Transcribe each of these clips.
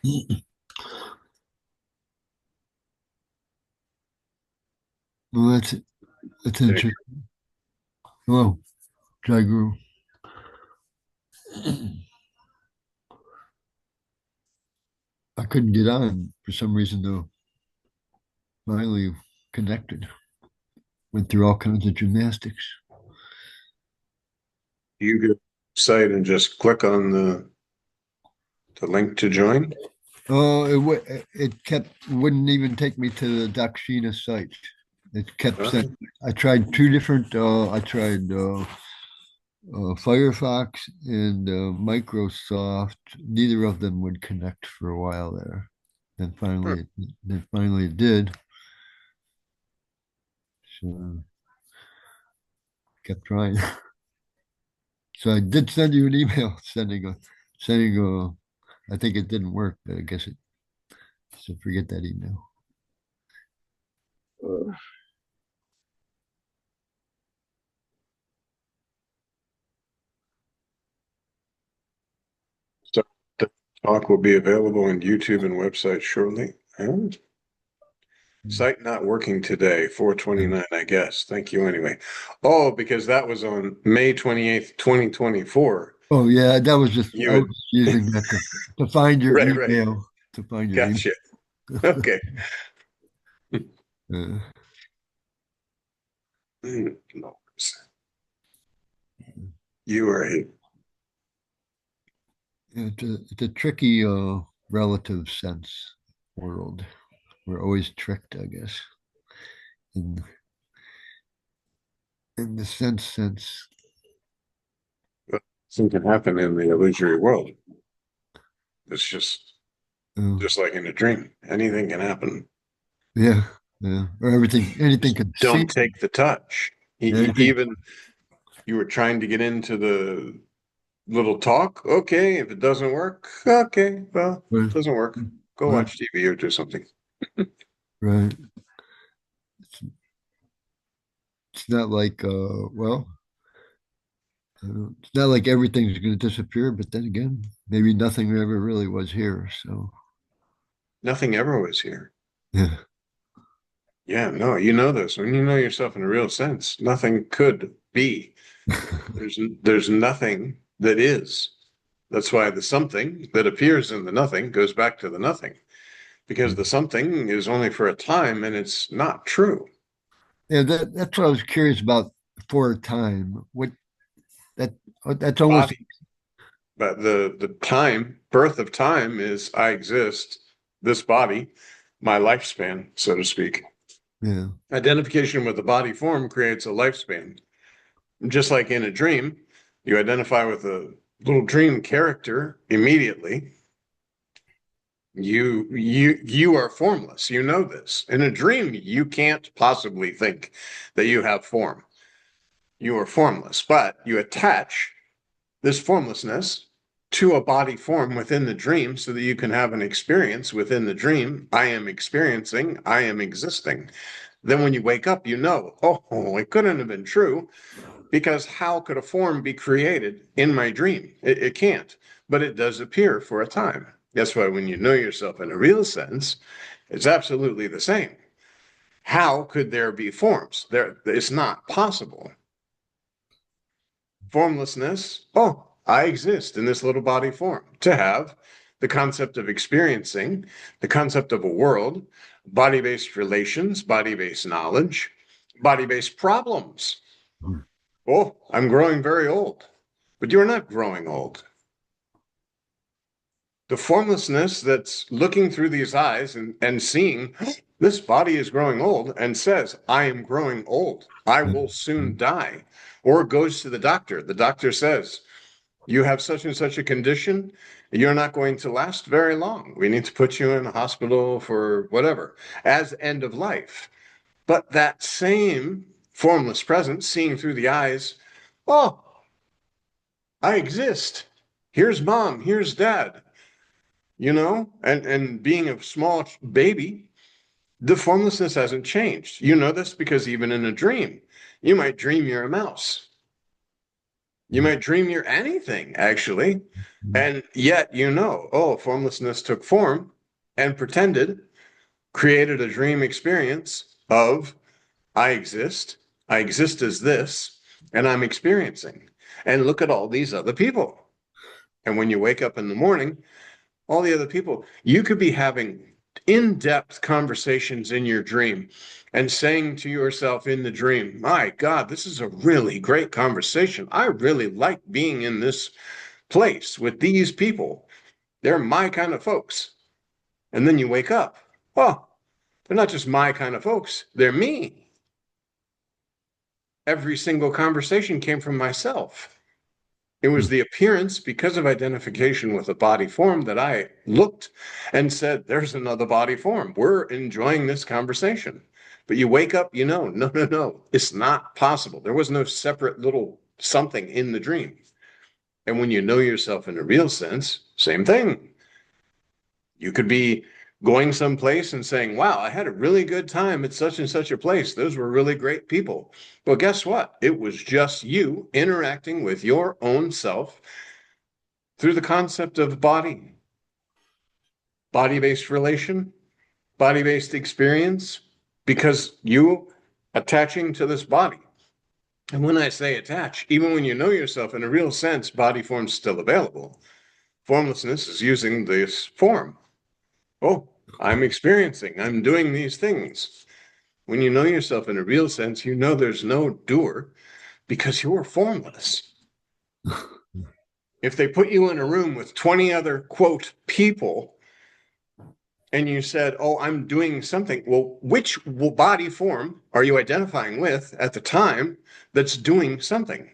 Well, that's interesting. Well, Jagru. I couldn't get on for some reason though. Finally connected. Went through all kinds of gymnastics. You go to the site and just click on the link to join. Oh, it kept wouldn't even take me to the Dakshina site. It kept Uh, sending. I tried two different. I tried Firefox and Microsoft. Neither of them would connect for a while there. Then finally it did. So kept trying. So I did send you an email sending a. I think it didn't work, but I guess it. So forget that email. Uh, so the talk will be available on YouTube and website shortly. Site not working today, 429, I guess. Thank you anyway. Oh, because that was on May 28th, 2024. Oh yeah, that was just I You was using that to find your right, right. email to find your email. Gotcha. Okay. Uh, You are a it's a tricky relative sense world. We're always tricked, I guess, in the sense. thing can happen in the illusory world. It's Uh, just like in a dream. Anything can happen. yeah, yeah, or anything Just could don't seem take the touch. anything. Even you were trying to get into the little talk. Okay, if it doesn't work, okay, well, Right, it doesn't work. Go right, watch TV or do something. right. It's, it's not like it's not like everything's going to disappear. But then again, maybe nothing ever really was here. So Nothing ever was here. yeah. Yeah, no, you know this. When you know yourself in a real sense, nothing could be. There's nothing that is. That's why the something that appears in the nothing goes back to the nothing, because the something is only for a time and it's not true. Yeah, that's what I was curious about for a time. What that that's almost Body, but the time, birth of time is I exist, this body, my lifespan, so to speak. yeah. Identification with the body form creates a lifespan. Just like in a dream, you identify with a little dream character immediately. You are formless. You know this. In a dream, you can't possibly think that you have form. You are formless, but you attach this formlessness to a body form within the dream so that you can have an experience within the dream. I am experiencing, I am existing. Then when you wake up, you know, oh, it couldn't have been true because how could a form be created in my dream? It can't, but it does appear for a time. That's why when you know yourself in a real sense, it's absolutely the same. How could there be forms? It's not possible. Formlessness, oh, I exist in this little body form. To have the concept of experiencing, the concept of a world, body based relations, body based knowledge, body based problems. Oh, I'm growing very old, but you're not growing old. The formlessness that's looking through these eyes and seeing this body is growing old and says, I am growing old. I will soon die. Or goes to the doctor. The doctor says, you have such and such a condition. You're not going to last very long. We need to put you in a hospital for whatever, as end of life. But that same formless presence, seeing through the eyes, oh, I exist. Here's mom, here's dad, and being a small baby, the formlessness hasn't changed. You know this because even in a dream, you might dream you're a mouse. You might dream you're anything, actually. And yet, oh, formlessness took form and pretended, created a dream experience of I exist as this, and I'm experiencing. And look at all these other people. And when you wake up in the morning, all the other people, you could be having in-depth conversations in your dream and saying to yourself in the dream, my God, this is a really great conversation. I really like being in this place with these people. They're my kind of folks. And then you wake up. Oh, they're not just my kind of folks, they're me. Every single conversation came from myself. It was the appearance, because of identification with a body form, that I looked and said, there's another body form. We're enjoying this conversation. But you wake up, no, it's not possible. There was no separate little something in the dream. And when you know yourself in a real sense, same thing. You could be going someplace and saying, wow, I had a really good time at such and such a place. Those were really great people. Well, guess what? It was just you interacting with your own self through the concept of body, body-based relation, body-based experience, because you attaching to this body. And when I say attach, even when you know yourself in a real sense, body form's still available. Formlessness is using this form. Oh, I'm experiencing, I'm doing these things. When you know yourself in a real sense, you know there's no doer because you're formless. If they put you in a room with 20 other, quote, people, and you said, oh, I'm doing something, well, which body form are you identifying with at the time that's doing something?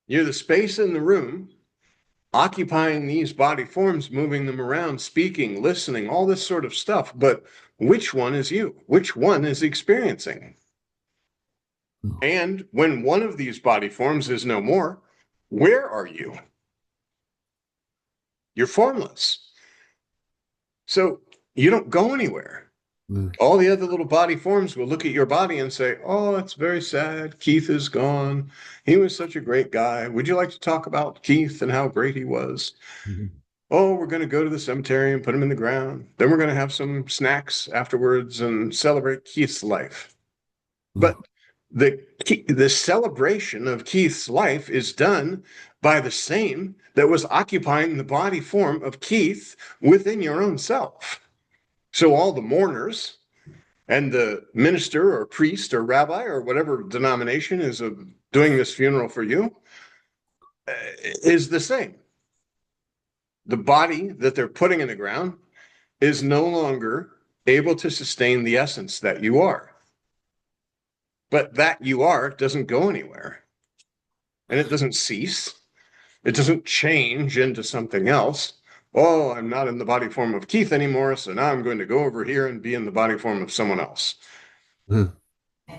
You're the space in the room occupying these body forms, moving them around, speaking, listening, all this sort of stuff. But which one is you? Which one is experiencing? And when one of these body forms is no more, where are you? You're formless. So you don't go anywhere. All the other little body forms will look at your body and say, oh, it's very sad. Keith is gone. He was such a great guy. Would you like to talk about Keith and how great he was? Oh, we're going to go to the cemetery and put him in the ground. Then we're going to have some snacks afterwards and celebrate Keith's life. But the celebration of Keith's life is done by the same that was occupying the body form of Keith within your own self. So all the mourners and the minister or priest or rabbi or whatever denomination is doing this funeral for you is the same. The body that they're putting in the ground is no longer able to sustain the essence that you are. But that you are doesn't go anywhere. And it doesn't cease. It doesn't change into something else. Oh, I'm not in the body form of Keith anymore, so now I'm going to go over here and be in the body form of someone else.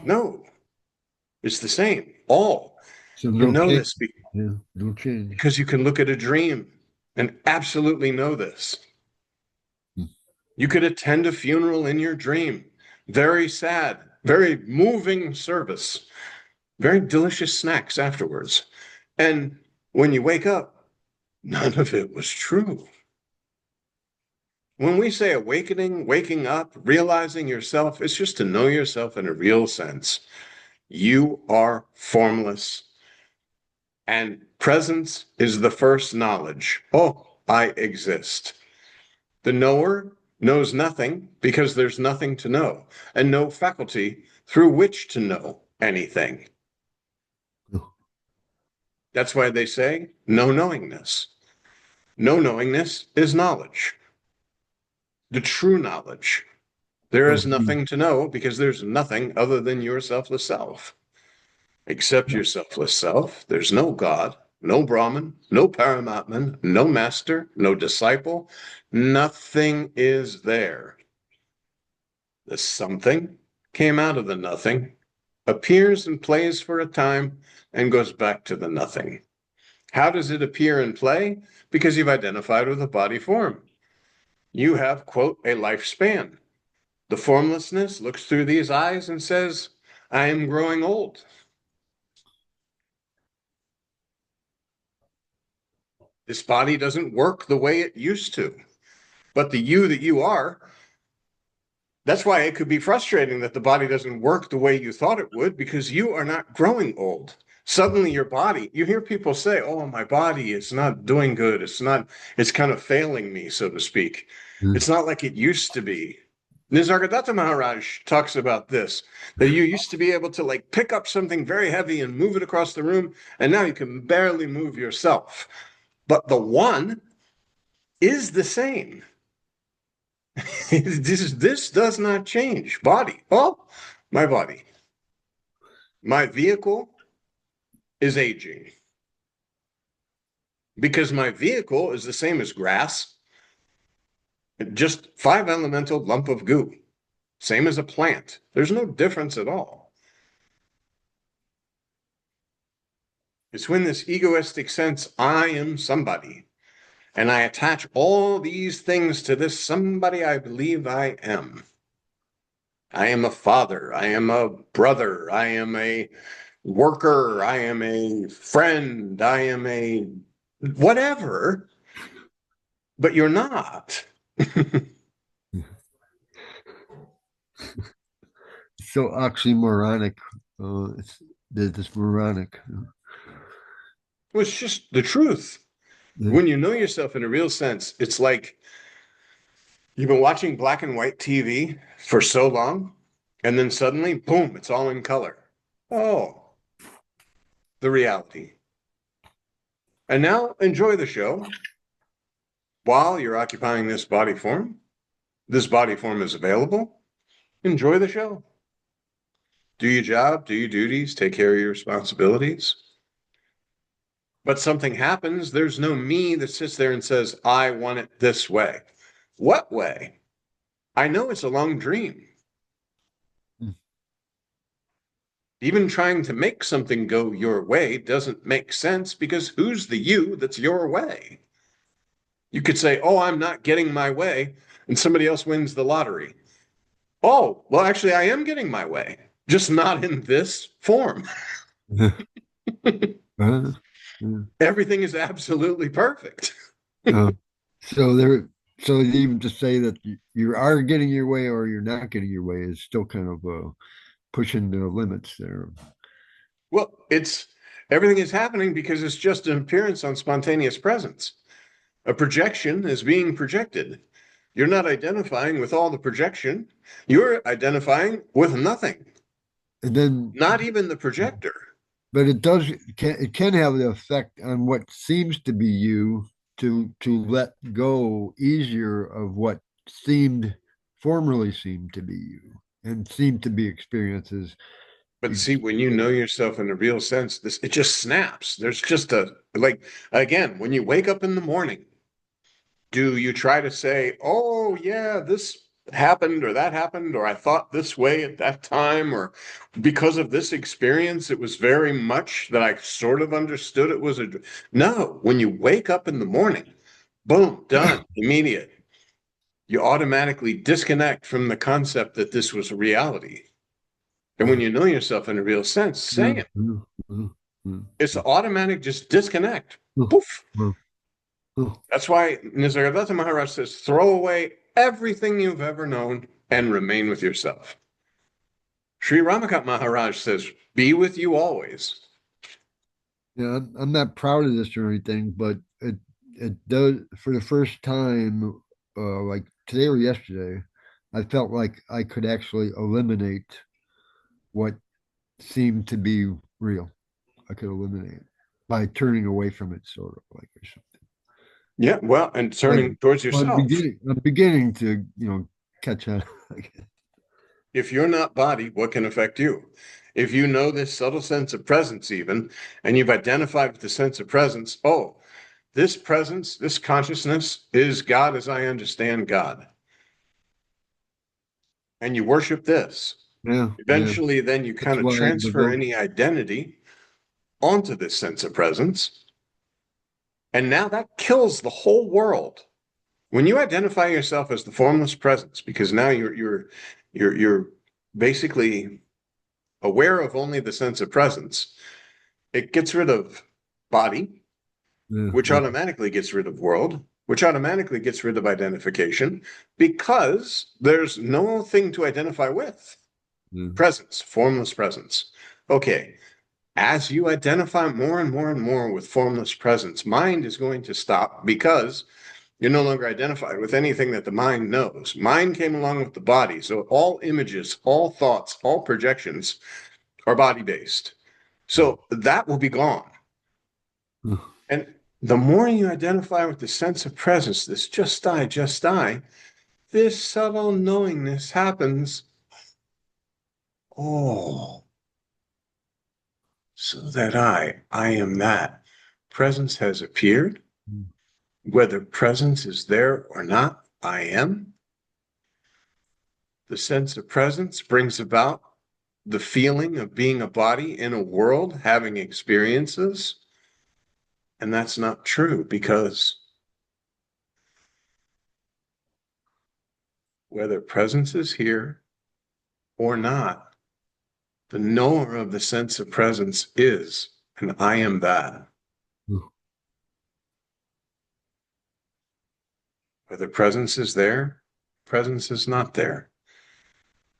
No, it's the same. All. So You no know change. this Yeah, no change. because you can look at a dream and absolutely know this. You could attend a funeral in your dream. Very sad, very moving service, very delicious snacks afterwards. And when you wake up, none of it was true. When we say awakening, waking up, realizing yourself, it's just to know yourself in a real sense. You are formless. And presence is the first knowledge. Oh, I exist. The knower knows nothing because there's nothing to know, and no faculty through which to know anything. That's why they say no knowingness. No knowingness is knowledge, the true knowledge. There is nothing to know because there's nothing other than your selfless self. Except your selfless self, there's no God, no Brahman, no Paramatman, no master, no disciple. Nothing is there. The something came out of the nothing, appears and plays for a time, and goes back to the nothing. How does it appear and play? Because you've identified with a body form. You have, quote, a lifespan. The formlessness looks through these eyes and says, I am growing old. This body doesn't work the way it used to. But the you that you are, that's why it could be frustrating that the body doesn't work the way you thought it would, because you are not growing old. Suddenly your body, you hear people say, oh, my body is not doing good. It's kind of failing me, so to speak. It's not like it used to be. Nisargadatta Maharaj talks about this, that you used to be able to like pick up something very heavy and move it across the room, and now you can barely move yourself. But the one is the same. This does not change. Body. Oh, my body. My vehicle is aging because my vehicle is the same as grass, just 5 elemental lump of goo, same as a plant. There's no difference at all. It's when this egoistic sense, I am somebody, and I attach all these things to this somebody I believe I am. I am a father. I am a brother. I am a worker. I am a friend. I am a whatever, but you're not. So oxymoronic. It's moronic. Well, it's just the truth. Yeah. When you know yourself in a real sense, it's like you've been watching black and white TV for so long, and then suddenly, boom, it's all in color. Oh, the reality. And now enjoy the show while you're occupying this body form. This body form is available. Enjoy the show. Do your job, do your duties, take care of your responsibilities. But something happens, there's no me that sits there and says, I want it this way. What way? I know it's a long dream. Even trying to make something go your way doesn't make sense, because who's the you that's your way? You could say, oh, I'm not getting my way, and somebody else wins the lottery. Oh, well, actually, I am getting my way, just not in this form. Yeah. Everything is absolutely perfect. Uh, so there, so even to say that you are getting your way or you're not getting your way is still kind of pushing the limits there. Well, everything is happening because it's just an appearance on spontaneous presence. A projection is being projected. You're not identifying with all the projection. You're identifying with nothing, And then, not even the projector. but it can have the effect on what seems to be you to let go easier of what formerly seemed to be you and seemed to be experiences. But see, when you know yourself in a real sense, it just snaps. There's just again, when you wake up in the morning, do you try to say, oh, yeah, this happened or that happened, or I thought this way at that time, or because of this experience, it was very much that I sort of understood it was no, when you wake up in the morning, boom, done, immediate. You automatically disconnect from the concept that this was a reality. And when you know yourself in a real sense, say it. It's automatic, just disconnect. Poof. That's why Nisargadatta Maharaj says, throw away everything you've ever known and remain with yourself. Sri Ramakant Maharaj says, be with you always. Yeah, I'm not proud of this or anything, but it does for the first time, like today or yesterday, I felt like I could actually eliminate what seemed to be real. I could eliminate it by turning away from it, sort of like or something. Yeah, well, and turning towards yourself. I'm beginning to, catch on. If you're not body, what can affect you? If you know this subtle sense of presence, even, and you've identified with the sense of presence, oh, this presence, this consciousness is God as I understand God. And you worship this. Yeah, Eventually, then you that's kind of why I transfer any identity onto this sense of presence. And now that kills the whole world. When you identify yourself as the formless presence, because now you're basically aware of only the sense of presence, it gets rid of body, which automatically gets rid of world, which automatically gets rid of identification, because there's no thing to identify with. Presence, formless presence. Okay, as you identify more and more and more with formless presence, mind is going to stop, because you're no longer identified with anything that the mind knows. Mind came along with the body. So all images, all thoughts, all projections are body-based. So that will be gone. And the more you identify with the sense of presence, this just I, this subtle knowingness happens. Oh, so that I am that. Presence has appeared. Whether presence is there or not, I am. The sense of presence brings about the feeling of being a body in a world, having experiences. And that's not true, because whether presence is here or not, the knower of the sense of presence is, and I am that. Whether presence is there, presence is not there.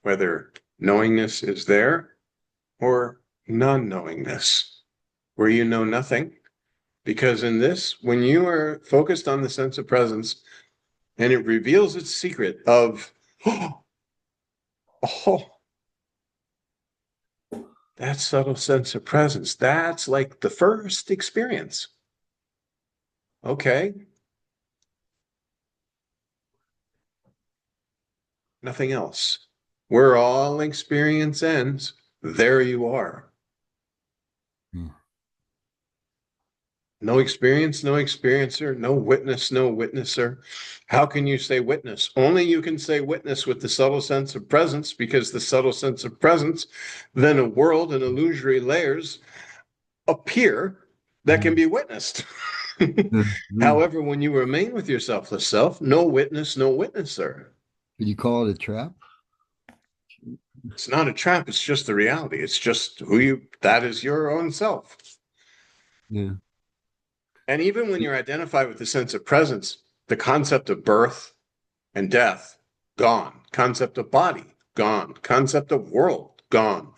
Whether knowingness is there or non-knowingness, where you know nothing. Because in this, when you are focused on the sense of presence, and it reveals its secret of, oh, that subtle sense of presence, that's like the first experience. Okay. Nothing else. Where all experience ends, there you are. No experience, no experiencer, no witness, no witnesser. How can you say witness? Only you can say witness with the subtle sense of presence, because the subtle sense of presence, then a world and illusory layers appear that can be witnessed. However, when you remain with your selfless self, no witness, no witnesser. Could you call it a trap? It's not a trap. It's just the reality. It's just that is your own self. Yeah. And even when you're identified with the sense of presence, the concept of birth and death, gone. Concept of body, gone. Concept of world, gone.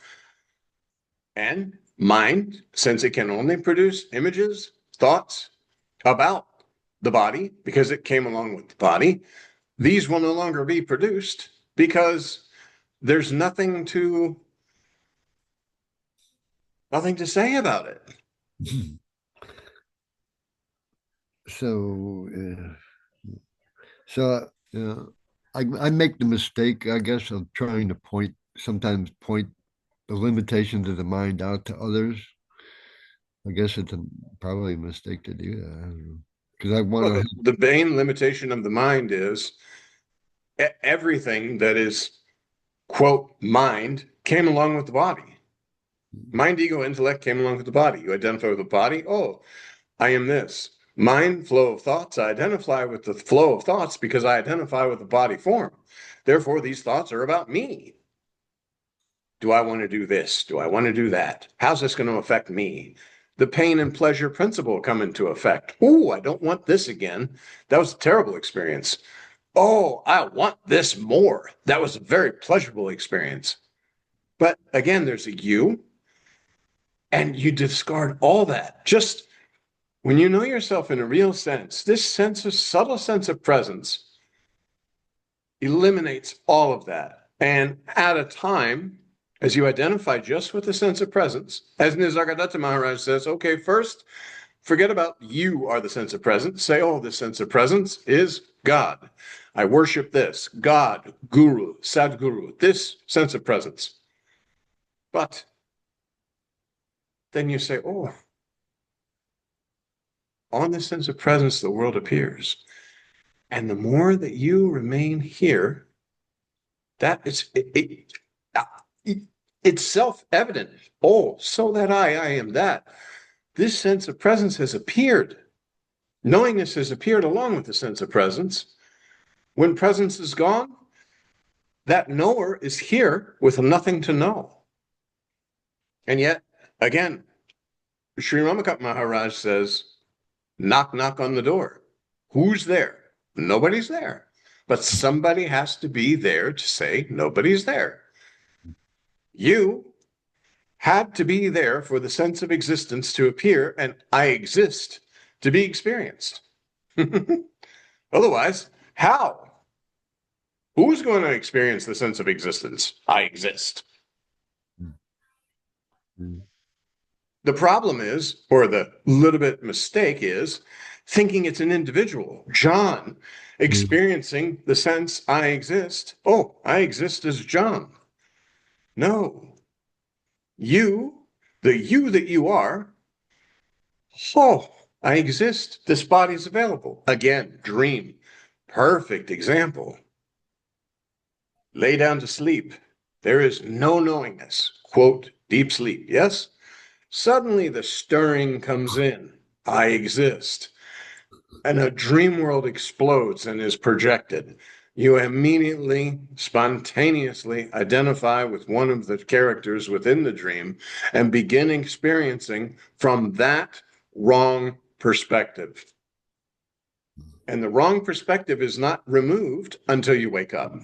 And mind, since it can only produce images, thoughts about the body, because it came along with the body, these will no longer be produced, because there's nothing to say about it. So, I make the mistake, I guess, of trying to sometimes point the limitations of the mind out to others. I guess it's probably a mistake to do that. Because I want Well, to. the main limitation of the mind is everything that is, quote, mind came along with the body. Mind, ego, intellect came along with the body. You identify with the body. Oh, I am this. Mind, flow of thoughts. I identify with the flow of thoughts because I identify with the body form. Therefore, these thoughts are about me. Do I want to do this? Do I want to do that? How's this going to affect me? The pain and pleasure principle come into effect. Oh, I don't want this again. That was a terrible experience. Oh, I want this more. That was a very pleasurable experience. But again, there's a you, and you discard all that. Just when you know yourself in a real sense, this subtle sense of presence eliminates all of that. And at a time, as you identify just with the sense of presence, as Nisargadatta Maharaj says, okay, first, forget about you are the sense of presence. Say, oh, the sense of presence is God. I worship this, God, Guru, Sadguru, this sense of presence. But then you say, oh, on this sense of presence, the world appears. And the more that you remain here, that it's self-evident. Oh, so that I am that. This sense of presence has appeared. Knowingness has appeared along with the sense of presence. When presence is gone, that knower is here with nothing to know. And yet, again, Sri Ramakant Maharaj says, knock, knock on the door. Who's there? Nobody's there. But somebody has to be there to say, nobody's there. You had to be there for the sense of existence to appear, and I exist to be experienced. Otherwise, how? Who's going to experience the sense of existence? I exist. Mm. The problem is, or the little bit mistake is, thinking it's an individual, John, Mm. experiencing the sense I exist. Oh, I exist as John. No, the you that you are, oh, I exist. This body's available. Again, dream. Perfect example. Lay down to sleep. There is no knowingness. Quote, deep sleep. Yes? Suddenly the stirring comes in. I exist. And a dream world explodes and is projected. You immediately, spontaneously identify with one of the characters within the dream and begin experiencing from that wrong perspective. And the wrong perspective is not removed until you wake up.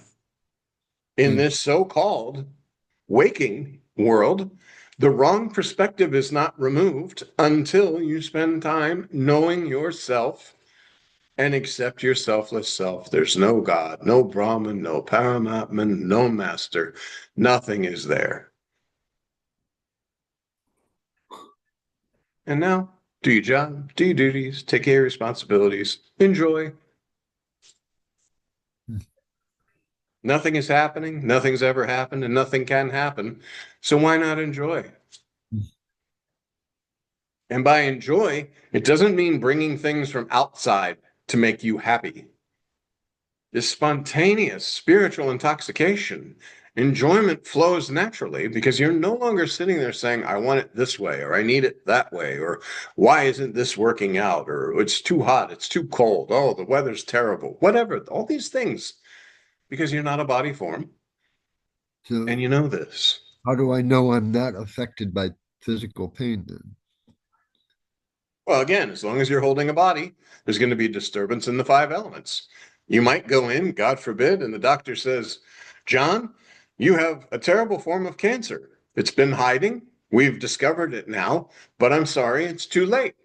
In Mm. this so-called waking world, the wrong perspective is not removed until you spend time knowing yourself and accept your selfless self. There's no God, no Brahman, no Paramatman, no master. Nothing is there. And now, do your job, do your duties, take care of your responsibilities, enjoy. Mm. Nothing is happening, nothing's ever happened, and nothing can happen. So why not enjoy? Mm. And by enjoy, it doesn't mean bringing things from outside to make you happy. This spontaneous spiritual intoxication, enjoyment flows naturally because you're no longer sitting there saying, I want it this way, or I need it that way, or why isn't this working out, or it's too hot, it's too cold, oh, the weather's terrible, whatever, all these things, because you're not a body form and So, you know this. how do I know I'm not affected by physical pain then? Well, again, as long as you're holding a body, there's going to be disturbance in the five elements. You might go in, God forbid, and the doctor says, John, you have a terrible form of cancer. It's been hiding. We've discovered it now, but I'm sorry, it's too late.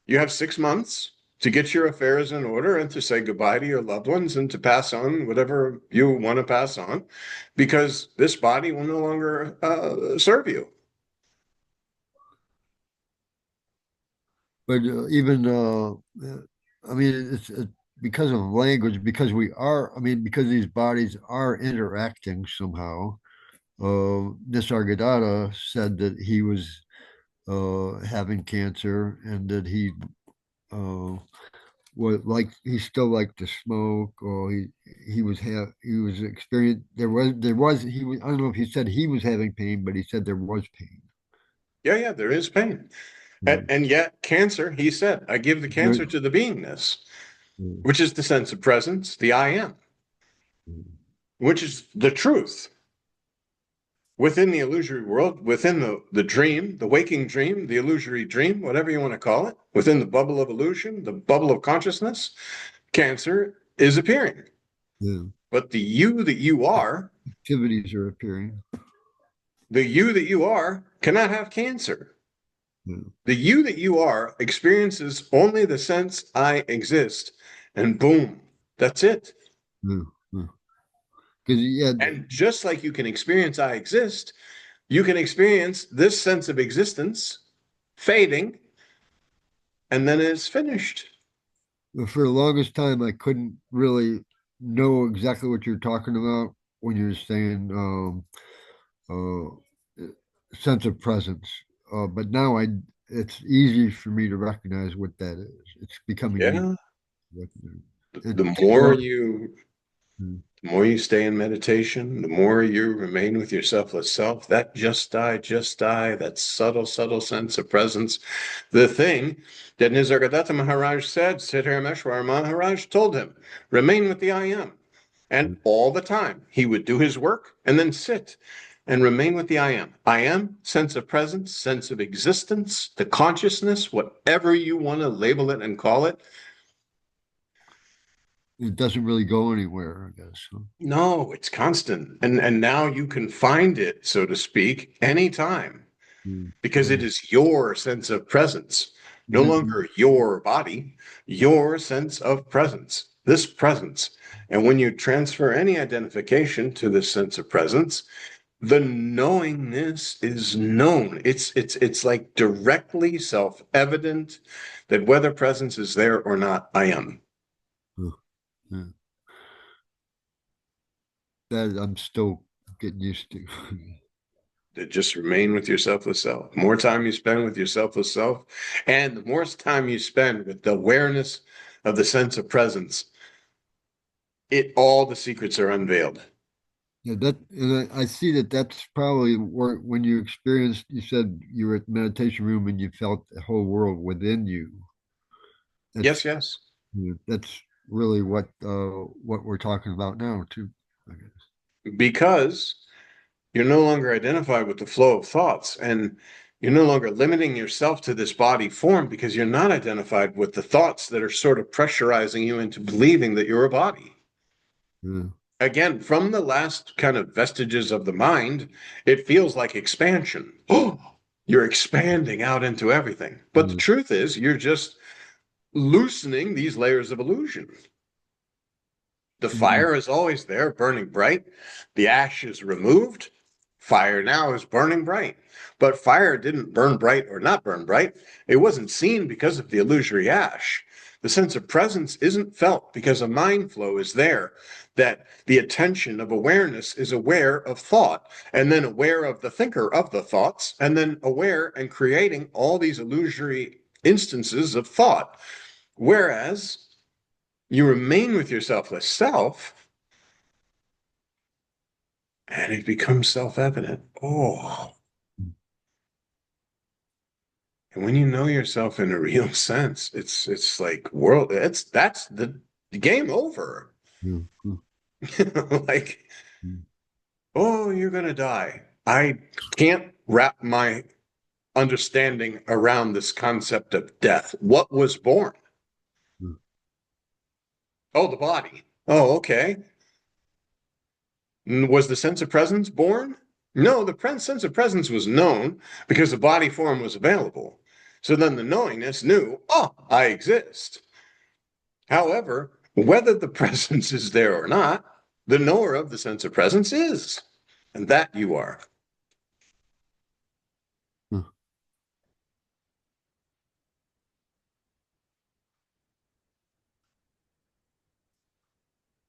You have 6 months to get your affairs in order and to say goodbye to your loved ones and to pass on whatever you want to pass on because this body will no longer serve you. But even, I mean, it's because of language, because we are, I mean, because these bodies are interacting somehow. Nisargadatta said that he was having cancer and that uh, he still liked to smoke, or he was experienced. There was he was, I don't know if he said he was having pain, but he said there was pain. Yeah, yeah, there is pain. Mm. And yet, cancer, he said, I give the There- cancer to the beingness, mm, which is the sense of presence, the I am, mm, which is the truth within the illusory world, within the dream, the waking dream, the illusory dream, whatever you want to call it, within the bubble of illusion, the bubble of consciousness, cancer is appearing. yeah. But the you that you are, Activities are appearing. the you that you are cannot have cancer. Yeah. The you that you are experiences only the sense I exist, and boom, that's it. Yeah. Yeah. Because yeah, And just like you can experience I exist, you can experience this sense of existence fading, and then it's finished. for the longest time, I couldn't really know exactly what you're talking about when you're saying sense of presence. But now it's easy for me to recognize what that is. It's becoming easy Yeah. to recognize. The It took a more long. you Mm. the more you stay in meditation, the more you remain with your selfless self, that just die, that subtle, subtle sense of presence. The thing that Nisargadatta Maharaj said, Siddharameshwar Maharaj told him, remain with the I am. And Mm. all the time, he would do his work and then sit. and remain with the I am. I am, sense of presence, sense of existence, the consciousness, whatever you want to label it and call it. It doesn't really go anywhere, I guess. No, it's constant. And now you can find it, so to speak, anytime, because it is your sense of presence, no longer your body, your sense of presence, this presence. And when you transfer any identification to this sense of presence, the knowingness is known. It's like directly self-evident that whether presence is there or not, I am. Yeah. That I'm still getting used to. To just remain with your selfless self. The more time you spend with your selfless self, and the more time you spend with the awareness of the sense of presence, all the secrets are unveiled. Yeah, and I see that that's probably where when you experienced. You said you were at the meditation room and you felt the whole world within you. Yes, That's yes. that's really what we're talking about now too, I guess. Because you're no longer identified with the flow of thoughts, and you're no longer limiting yourself to this body form because you're not identified with the thoughts that are sort of pressurizing you into believing that you're a body. Yeah. Again, from the last kind of vestiges of the mind, it feels like expansion. Oh, you're expanding out into everything. But the Yeah. truth is, you're just loosening these layers of illusion. The Yeah. fire is always there, burning bright. The ash is removed. Fire now is burning bright. But fire didn't burn bright or not burn bright. It wasn't seen because of the illusory ash. The sense of presence isn't felt because a mind flow is there, that the attention of awareness is aware of thought, and then aware of the thinker of the thoughts, and then aware and creating all these illusory instances of thought. Whereas you remain with your selfless self, and it becomes self-evident. Oh, and when you know yourself in a real sense, it's like world. That's the game over. Yeah. Like, Yeah. oh, you're gonna die. I can't wrap my understanding around this concept of death. What was born? Oh, the body. Oh, okay. Was the sense of presence born? No, the sense of presence was known because the body form was available. So then the knowingness knew, oh, I exist. However, whether the presence is there or not, the knower of the sense of presence is, and that you are.